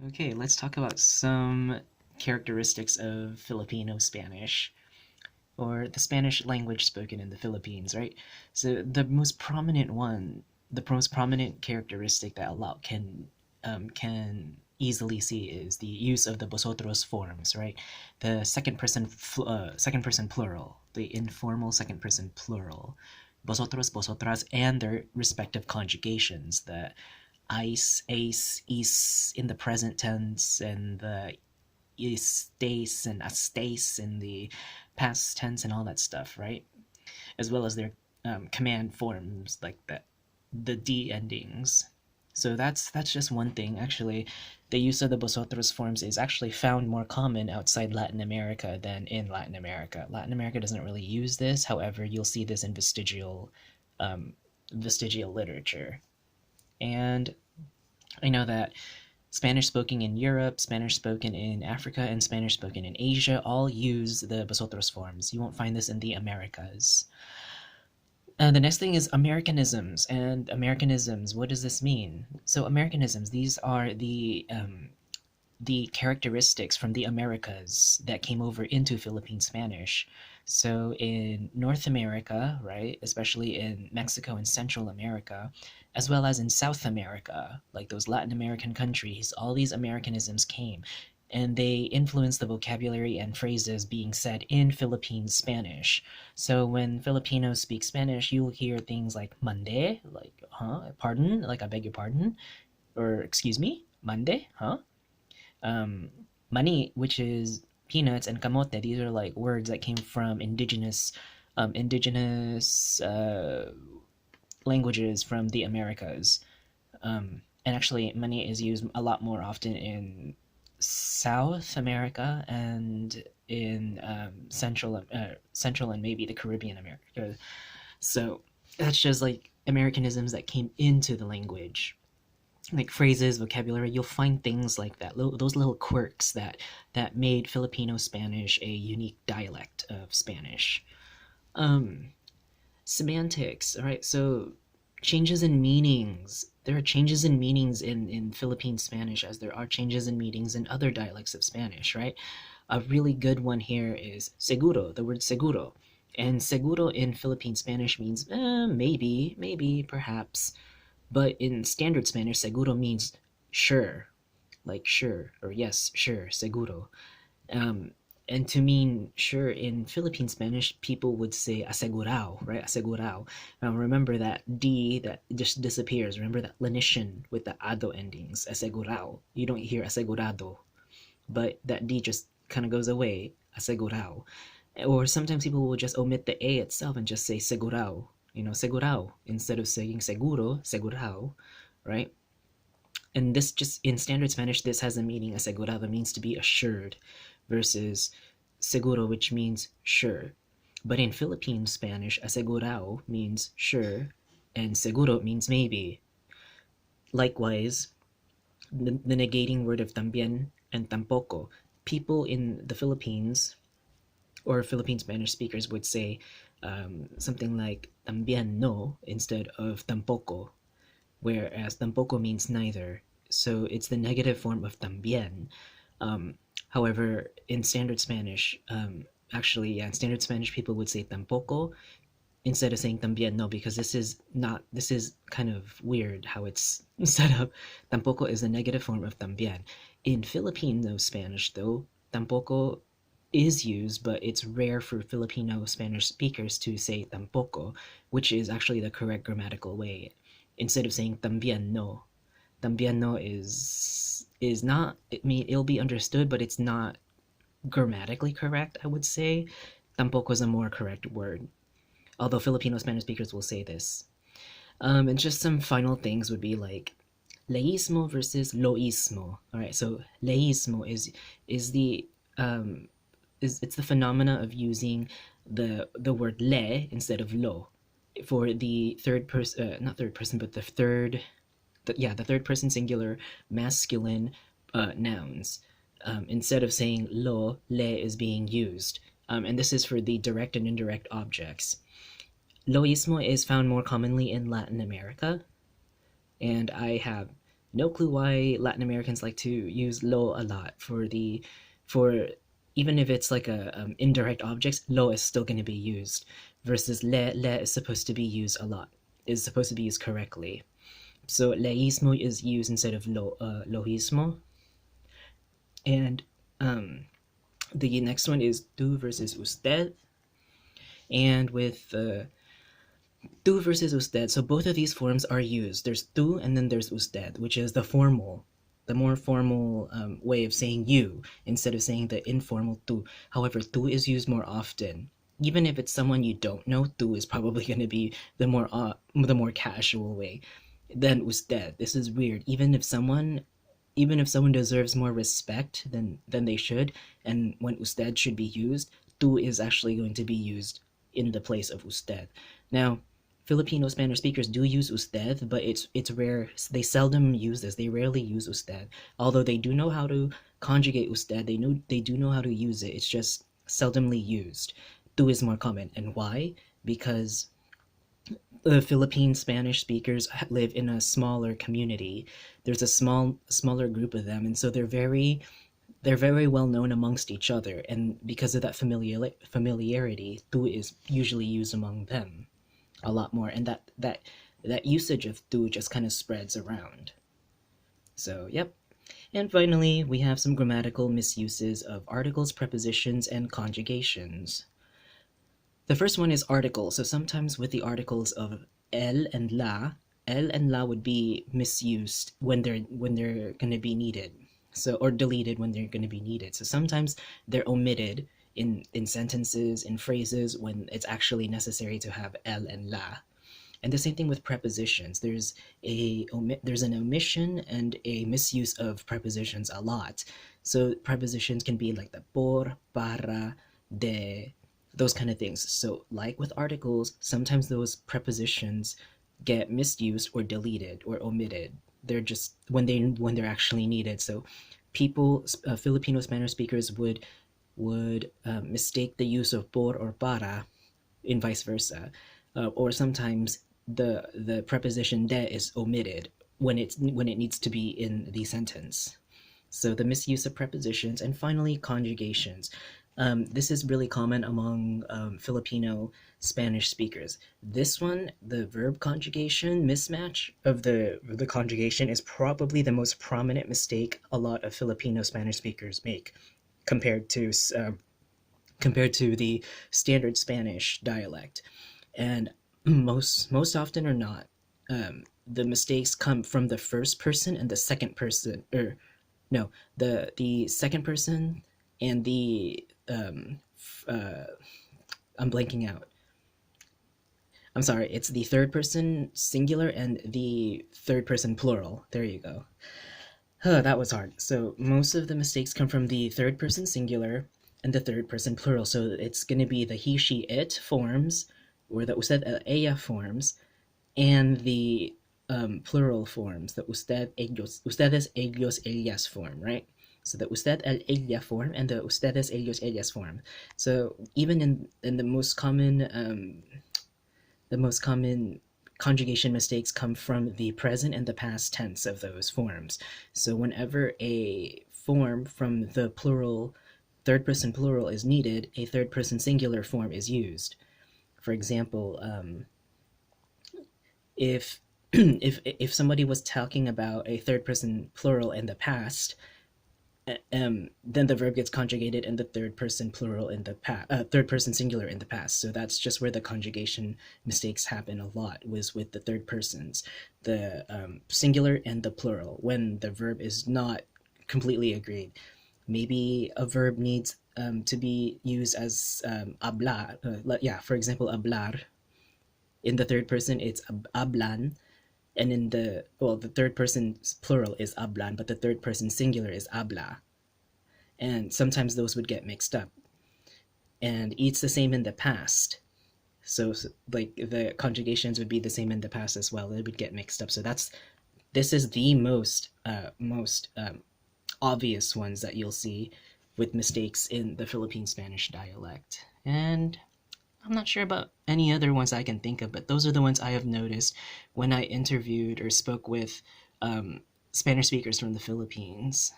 Okay, let's talk about some characteristics of Filipino Spanish, or the Spanish language spoken in the Philippines, right? So the most prominent characteristic that a lot can easily see is the use of the vosotros forms, right? The second person plural, the informal second person plural, vosotros, vosotras, and their respective conjugations, the ice, ace, is in the present tense, and the estés and astés in the past tense, and all that stuff, right? As well as their command forms like the D endings. So that's just one thing. Actually, the use of the vosotros forms is actually found more common outside Latin America than in Latin America. Latin America doesn't really use this. However, you'll see this in vestigial literature. And I know that Spanish spoken in Europe, Spanish spoken in Africa, and Spanish spoken in Asia all use the vosotros forms. You won't find this in the Americas. The next thing is Americanisms. And Americanisms, what does this mean? So Americanisms, these are the characteristics from the Americas that came over into Philippine Spanish. So in North America, right, especially in Mexico and Central America, as well as in South America, like those Latin American countries, all these Americanisms came and they influenced the vocabulary and phrases being said in Philippine Spanish. So when Filipinos speak Spanish, you'll hear things like mande, like, huh, pardon, like, I beg your pardon, or excuse me, mande, huh? um, Mani, which is peanuts, and kamote. These are like words that came from indigenous languages from the Americas. And actually, mani is used a lot more often in South America and in Central and maybe the Caribbean America. So that's just like Americanisms that came into the language, like phrases, vocabulary. You'll find things like that, those little quirks that made Filipino Spanish a unique dialect of Spanish. Um, Semantics. All right, so changes in meanings. There are changes in meanings in Philippine Spanish as there are changes in meanings in other dialects of Spanish, right? A really good one here is seguro, the word seguro. And seguro in Philippine Spanish means maybe, perhaps. But in standard Spanish, seguro means sure, like sure, or yes, sure, seguro. Um, and to mean sure in Philippine Spanish, people would say asegurao, right? Asegurao. Now remember that D that just disappears. Remember that lenition with the ado endings, asegurao. You don't hear asegurado, but that D just kind of goes away, asegurao. Or sometimes people will just omit the A itself and just say segurao, segurao, instead of saying seguro, segurao, right? And this just in standard Spanish, this has a meaning. Asegurado means to be assured, versus seguro, which means sure. But in Philippine Spanish, asegurao means sure, and seguro means maybe. Likewise, the negating word of también and tampoco. People in the Philippines, or Philippine Spanish speakers, would say something like también no instead of tampoco, whereas tampoco means neither. So it's the negative form of también. Um, However, in standard Spanish, in standard Spanish, people would say tampoco instead of saying también no, because this is kind of weird how it's set up. Tampoco is the negative form of también. In Filipino Spanish, though, tampoco is used, but it's rare for Filipino Spanish speakers to say tampoco, which is actually the correct grammatical way. Instead of saying también no, también no is not. I mean, it'll be understood, but it's not grammatically correct. I would say tampoco is a more correct word, although Filipino Spanish speakers will say this. And just some final things would be like leísmo versus loísmo. All right, so leísmo is the it's the phenomena of using the word le instead of lo for the third person, not third person, but the third person singular masculine nouns. Instead of saying lo, le is being used. And this is for the direct and indirect objects. Loísmo is found more commonly in Latin America, and I have No clue why Latin Americans like to use lo a lot for even if it's like a indirect objects, lo is still going to be used versus le is supposed to be used a lot, is supposed to be used correctly. So leísmo is used instead of loísmo. And the next one is tú versus usted. And with tú versus usted, so both of these forms are used. There's tú and then there's usted, which is the more formal way of saying you instead of saying the informal tú. However, tú is used more often. Even if it's someone you don't know, tú is probably going to be the more casual way than usted. This is weird. Even if someone deserves more respect than they should, and when usted should be used, tú is actually going to be used in the place of usted. Now, Filipino Spanish speakers do use usted, but it's rare. They seldom use this. They rarely use usted. Although they do know how to conjugate usted, they do know how to use it. It's just seldomly used. Tú is more common, and why? Because the Philippine Spanish speakers live in a smaller community. There's a smaller group of them, and so they're very well known amongst each other. And because of that familiarity, tú is usually used among them a lot more, and that usage of tú just kind of spreads around. So yep. And finally, we have some grammatical misuses of articles, prepositions, and conjugations. The first one is article. So sometimes with the articles of el and la would be misused when they're going to be needed. So or deleted when they're going to be needed. So sometimes they're omitted in sentences, in phrases when it's actually necessary to have el and la. And the same thing with prepositions. There's an omission and a misuse of prepositions a lot. So prepositions can be like the por, para, de, those kind of things. So like with articles, sometimes those prepositions get misused or deleted or omitted. They're just when they're actually needed. So Filipino Spanish speakers would mistake the use of por or para and vice versa. Or sometimes the preposition de is omitted when it needs to be in the sentence. So the misuse of prepositions, and finally conjugations. This is really common among Filipino Spanish speakers. This one, the verb conjugation mismatch of the conjugation, is probably the most prominent mistake a lot of Filipino Spanish speakers make compared to the standard Spanish dialect. And most often or not, the mistakes come from the first person and the second person, or no, the second person and the I'm blanking out. I'm sorry, it's the third person singular and the third person plural. There you go. That was hard. So most of the mistakes come from the third person singular and the third person plural. So it's going to be the he, she, it forms, or the usted, ella forms, and the plural forms, the usted, ellos, ustedes, ellos, ellas form, right? So the usted, el, ella form and the ustedes, ellos, ellas form. So even in the most common conjugation mistakes come from the present and the past tense of those forms. So whenever a form from the plural, third person plural is needed, a third person singular form is used. For example, if if somebody was talking about a third person plural in the past, then the verb gets conjugated in the third person plural in the past, third person singular in the past. So that's just where the conjugation mistakes happen a lot, was with the third persons, the singular and the plural, when the verb is not completely agreed. Maybe a verb needs to be used as hablar. For example, hablar. In the third person, it's hablan, and in the third person plural is hablan, but the third person singular is habla, and sometimes those would get mixed up. And it's the same in the past, so like the conjugations would be the same in the past as well. It would get mixed up. So this is the most obvious ones that you'll see with mistakes in the Philippine Spanish dialect. And I'm not sure about any other ones I can think of, but those are the ones I have noticed when I interviewed or spoke with Spanish speakers from the Philippines.